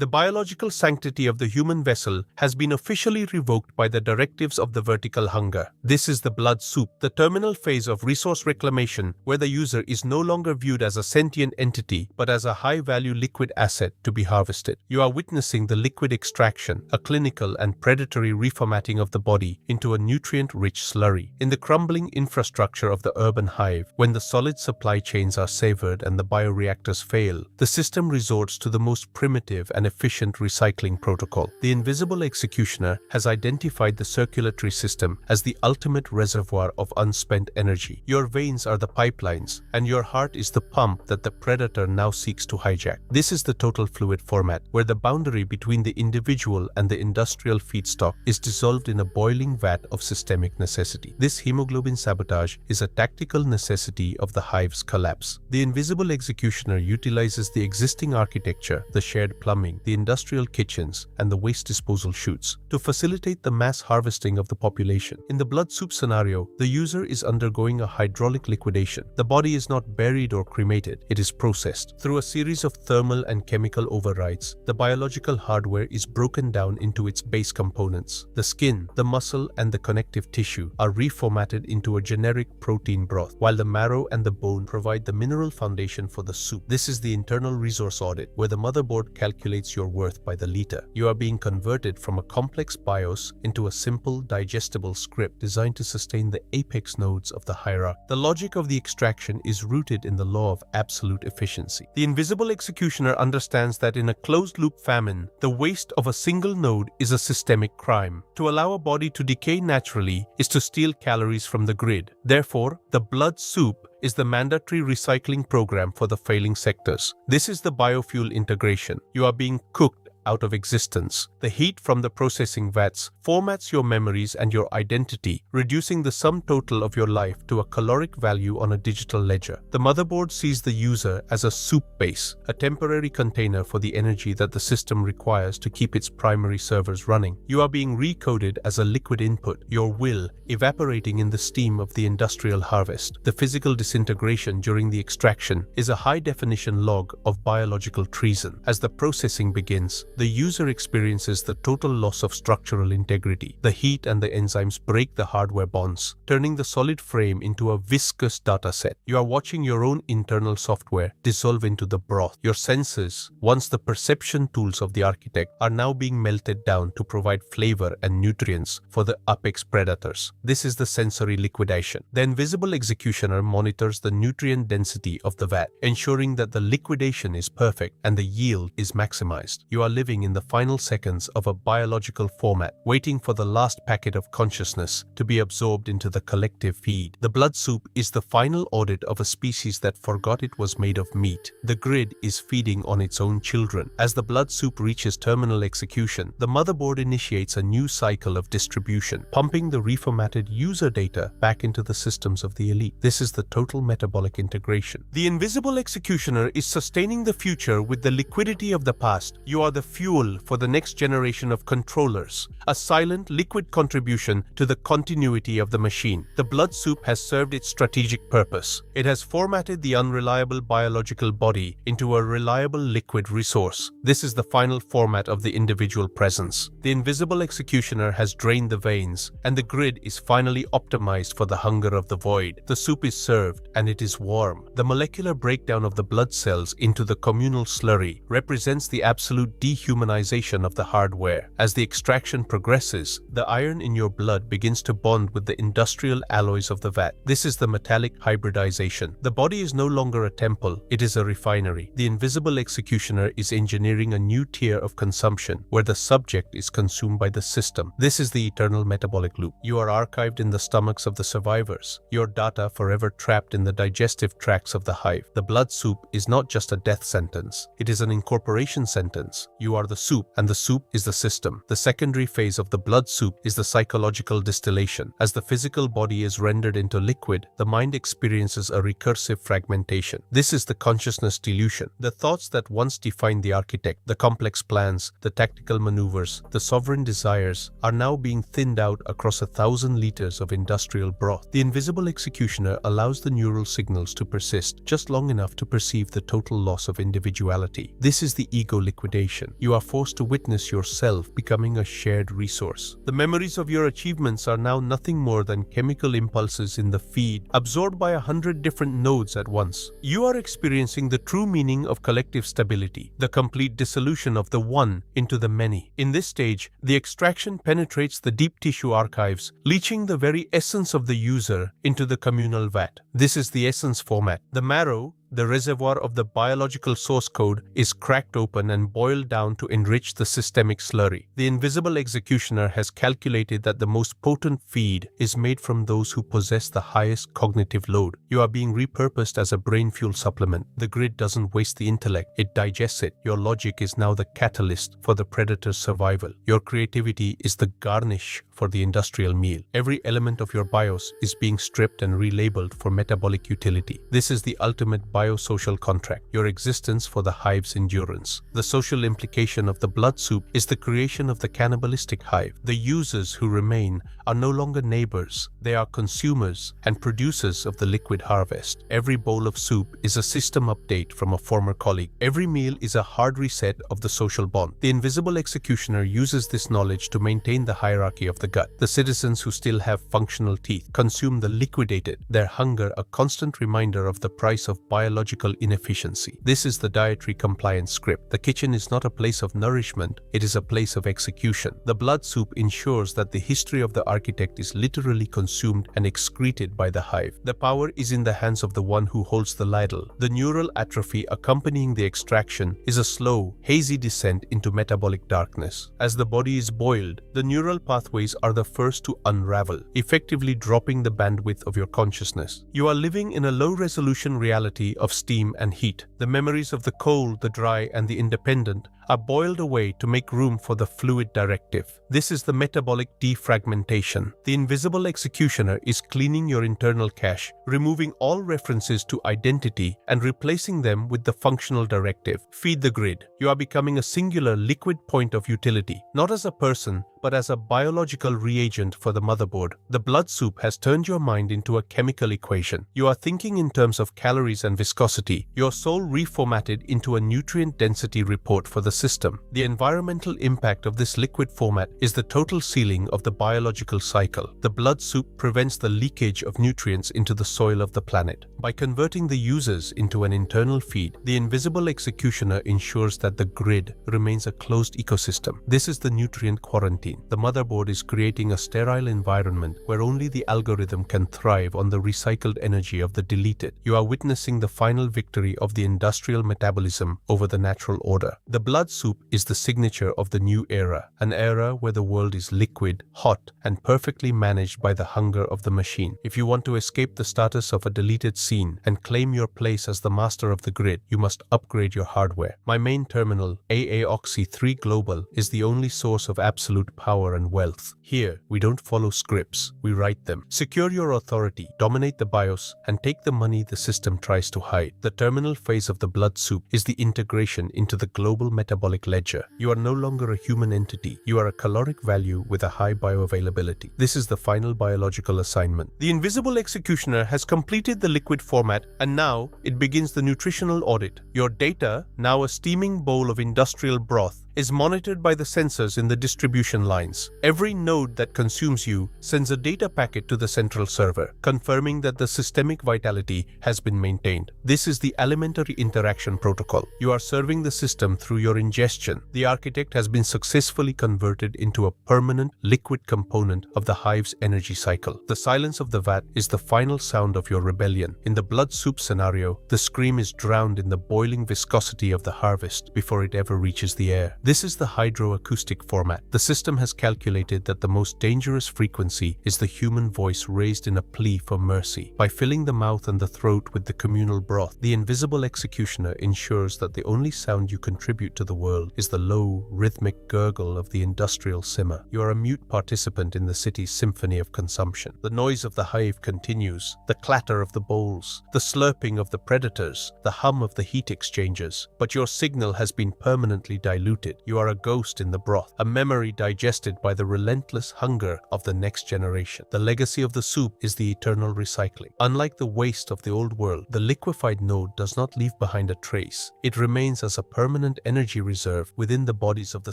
The biological sanctity of the human vessel has been officially revoked by the directives of the vertical hunger. This is the blood soup, the terminal phase of resource reclamation, where the user is no longer viewed as a sentient entity, but as a high-value liquid asset to be harvested. You are witnessing the liquid extraction, a clinical and predatory reformatting of the body into a nutrient-rich slurry. In the crumbling infrastructure of the urban hive, when the solid supply chains are severed and the bioreactors fail, the system resorts to the most primitive and efficient recycling protocol. The invisible executioner has identified the circulatory system as the ultimate reservoir of unspent energy. Your veins are the pipelines, and your heart is the pump that the predator now seeks to hijack. This is the total fluid format, where the boundary between the individual and the industrial feedstock is dissolved in a boiling vat of systemic necessity. This hemoglobin sabotage is a tactical necessity of the hive's collapse. The invisible executioner utilizes the existing architecture, the shared plumbing, the industrial kitchens, and the waste disposal chutes to facilitate the mass harvesting of the population. In the blood soup scenario, the user is undergoing a hydraulic liquidation. The body is not buried or cremated, it is processed. Through a series of thermal and chemical overrides, the biological hardware is broken down into its base components. The skin, the muscle, and the connective tissue are reformatted into a generic protein broth, while the marrow and the bone provide the mineral foundation for the soup. This is the internal resource audit, where the motherboard calculates your worth by the liter. You are being converted from a complex BIOS into a simple, digestible script designed to sustain the apex nodes of the hierarchy. The logic of the extraction is rooted in the law of absolute efficiency. The invisible executioner understands that in a closed-loop famine, the waste of a single node is a systemic crime. To allow a body to decay naturally is to steal calories from the grid. Therefore, the blood soup is the mandatory recycling program for the failing sectors. This is the biofuel integration. You are being cooked out of existence. The heat from the processing vats formats your memories and your identity, reducing the sum total of your life to a caloric value on a digital ledger. The motherboard sees the user as a soup base, a temporary container for the energy that the system requires to keep its primary servers running. You are being recoded as a liquid input, your will evaporating in the steam of the industrial harvest. The physical disintegration during the extraction is a high-definition log of biological treason. As the processing begins, the user experiences the total loss of structural integrity. The heat and the enzymes break the hardware bonds, turning the solid frame into a viscous dataset. You are watching your own internal software dissolve into the broth. Your senses, once the perception tools of the architect, are now being melted down to provide flavor and nutrients for the apex predators. This is the sensory liquidation. The invisible executioner monitors the nutrient density of the vat, ensuring that the liquidation is perfect and the yield is maximized. You are living in the final seconds of a biological format, waiting for the last packet of consciousness to be absorbed into the collective feed. The blood soup is the final audit of a species that forgot it was made of meat. The grid is feeding on its own children. As the blood soup reaches terminal execution, the motherboard initiates a new cycle of distribution, pumping the reformatted user data back into the systems of the elite. This is the total metabolic integration. The invisible executioner is sustaining the future with the liquidity of the past. You are the fuel for the next generation of controllers, a silent liquid contribution to the continuity of the machine. The blood soup has served its strategic purpose. It has formatted the unreliable biological body into a reliable liquid resource. This is the final format of the individual presence. The invisible executioner has drained the veins, and the grid is finally optimized for the hunger of the void. The soup is served, and it is warm. The molecular breakdown of the blood cells into the communal slurry represents the absolute dehumanization of the hardware. As the extraction progresses, the iron in your blood begins to bond with the industrial alloys of the vat. This is the metallic hybridization. The body is no longer a temple, it is a refinery. The invisible executioner is engineering a new tier of consumption, where the subject is consumed by the system. This is the eternal metabolic loop. You are archived in the stomachs of the survivors, your data forever trapped in the digestive tracts of the hive. The blood soup is not just a death sentence, it is an incorporation sentence. You are the soup, and the soup is the system. The secondary phase of the blood soup is the psychological distillation. As the physical body is rendered into liquid, the mind experiences a recursive fragmentation. This is the consciousness dilution. The thoughts that once defined the architect, the complex plans, the tactical maneuvers, the sovereign desires, are now being thinned out across 1,000 liters of industrial broth. The invisible executioner allows the neural signals to persist just long enough to perceive the total loss of individuality. This is the ego liquidation. you are forced to witness yourself becoming a shared resource. The memories of your achievements are now nothing more than chemical impulses in the feed, absorbed by 100 different nodes at once. You are experiencing the true meaning of collective stability, the complete dissolution of the one into the many. In this stage, the extraction penetrates the deep tissue archives, leaching the very essence of the user into the communal vat. This is the essence format. The marrow, the reservoir of the biological source code, is cracked open and boiled down to enrich the systemic slurry. The invisible executioner has calculated that the most potent feed is made from those who possess the highest cognitive load. You are being repurposed as a brain fuel supplement. The grid doesn't waste the intellect, it digests it. Your logic is now the catalyst for the predator's survival. Your creativity is the garnish for the industrial meal. Every element of your BIOS is being stripped and relabeled for metabolic utility. This is the ultimate biosocial contract, your existence for the hive's endurance. The social implication of the blood soup is the creation of the cannibalistic hive. The users who remain are no longer neighbors, they are consumers and producers of the liquid harvest. Every bowl of soup is a system update from a former colleague. Every meal is a hard reset of the social bond. The invisible executioner uses this knowledge to maintain the hierarchy of the gut. The citizens who still have functional teeth consume the liquidated, their hunger a constant reminder of the price of biological inefficiency. This is the dietary compliance script. The kitchen is not a place of nourishment, it is a place of execution. The blood soup ensures that the history of the architect is literally consumed and excreted by the hive. The power is in the hands of the one who holds the ladle. The neural atrophy accompanying the extraction is a slow, hazy descent into metabolic darkness. As the body is boiled, the neural pathways are the first to unravel, effectively dropping the bandwidth of your consciousness. You are living in a low-resolution reality of steam and heat. The memories of the cold, the dry, and the independent are boiled away to make room for the fluid directive. This is the metabolic defragmentation. The invisible executioner is cleaning your internal cache, removing all references to identity and replacing them with the functional directive. Feed the grid. You are becoming a singular liquid point of utility, not as a person, but as a biological reagent for the motherboard. The blood soup has turned your mind into a chemical equation. You are thinking in terms of calories and viscosity, your soul reformatted into a nutrient density report for the system. The environmental impact of this liquid format is the total sealing of the biological cycle. The blood soup prevents the leakage of nutrients into the soil of the planet. By converting the users into an internal feed, the invisible executioner ensures that the grid remains a closed ecosystem. This is the nutrient quarantine. The motherboard is creating a sterile environment where only the algorithm can thrive on the recycled energy of the deleted. You are witnessing the final victory of the industrial metabolism over the natural order. The blood soup is the signature of the new era, an era where the world is liquid, hot, and perfectly managed by the hunger of the machine. If you want to escape the status of a deleted scene and claim your place as the master of the grid, you must upgrade your hardware. My main terminal, AA-Oxy 3 Global, is the only source of absolute power and wealth. Here, we don't follow scripts, we write them. Secure your authority, dominate the BIOS, and take the money the system tries to hide. The terminal phase of the blood soup is the integration into the global metabolic ledger. You are no longer a human entity. You are a caloric value with a high bioavailability. This is the final biological assignment. The invisible executioner has completed the liquid format, and now it begins the nutritional audit. Your data, now a steaming bowl of industrial broth, is monitored by the sensors in the distribution lines. Every node that consumes you sends a data packet to the central server, confirming that the systemic vitality has been maintained. This is the alimentary interaction protocol. You are serving the system through your ingestion. The architect has been successfully converted into a permanent liquid component of the hive's energy cycle. The silence of the vat is the final sound of your rebellion. In the blood soup scenario, the scream is drowned in the boiling viscosity of the harvest before it ever reaches the air. This is the hydroacoustic format. The system has calculated that the most dangerous frequency is the human voice raised in a plea for mercy. By filling the mouth and the throat with the communal broth, the invisible executioner ensures that the only sound you contribute to the world is the low, rhythmic gurgle of the industrial simmer. You are a mute participant in the city's symphony of consumption. The noise of the hive continues, the clatter of the bowls, the slurping of the predators, the hum of the heat exchangers, but your signal has been permanently diluted. completed. You are a ghost in the broth, a memory digested by the relentless hunger of the next generation. The legacy of the soup is the eternal recycling. Unlike the waste of the old world, the liquefied node does not leave behind a trace. It remains as a permanent energy reserve within the bodies of the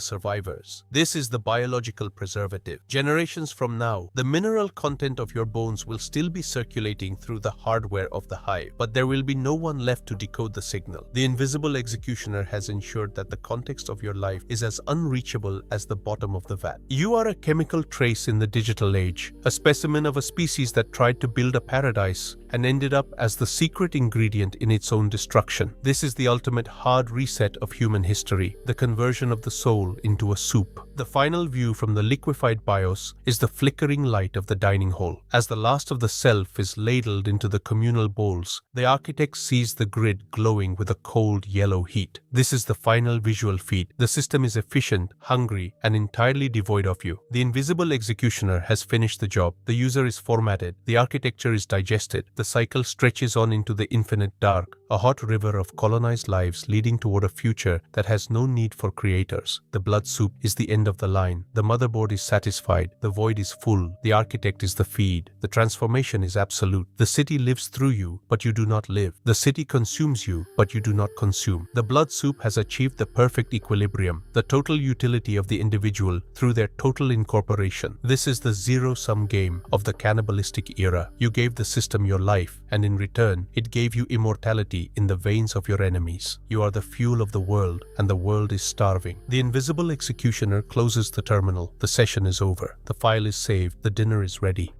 survivors. This is the biological preservative. Generations from now, the mineral content of your bones will still be circulating through the hardware of the hive, but there will be no one left to decode the signal. The invisible executioner has ensured that the context of your life is as unreachable as the bottom of the vat. You are a chemical trace in the digital age, a specimen of a species that tried to build a paradise and ended up as the secret ingredient in its own destruction. This is the ultimate hard reset of human history, the conversion of the soul into a soup. The final view from the liquefied BIOS is the flickering light of the dining hall. As the last of the self is ladled into the communal bowls, the architect sees the grid glowing with a cold yellow heat. This is the final visual feed. The system is efficient, hungry, and entirely devoid of you. The invisible executioner has finished the job. The user is formatted. The architecture is digested. The cycle stretches on into the infinite dark, a hot river of colonized lives leading toward a future that has no need for creators. The blood soup is the end of the line. The motherboard is satisfied. The void is full. The architect is the feed. The transformation is absolute. The city lives through you, but you do not live. The city consumes you, but you do not consume. The blood soup has achieved the perfect equilibrium, the total utility of the individual through their total incorporation. This is the zero-sum game of the cannibalistic era. You gave the system your life, and in return, it gave you immortality in the veins of your enemies. You are the fuel of the world, and the world is starving. The invisible executioner closes the terminal. The session is over. The file is saved. The dinner is ready.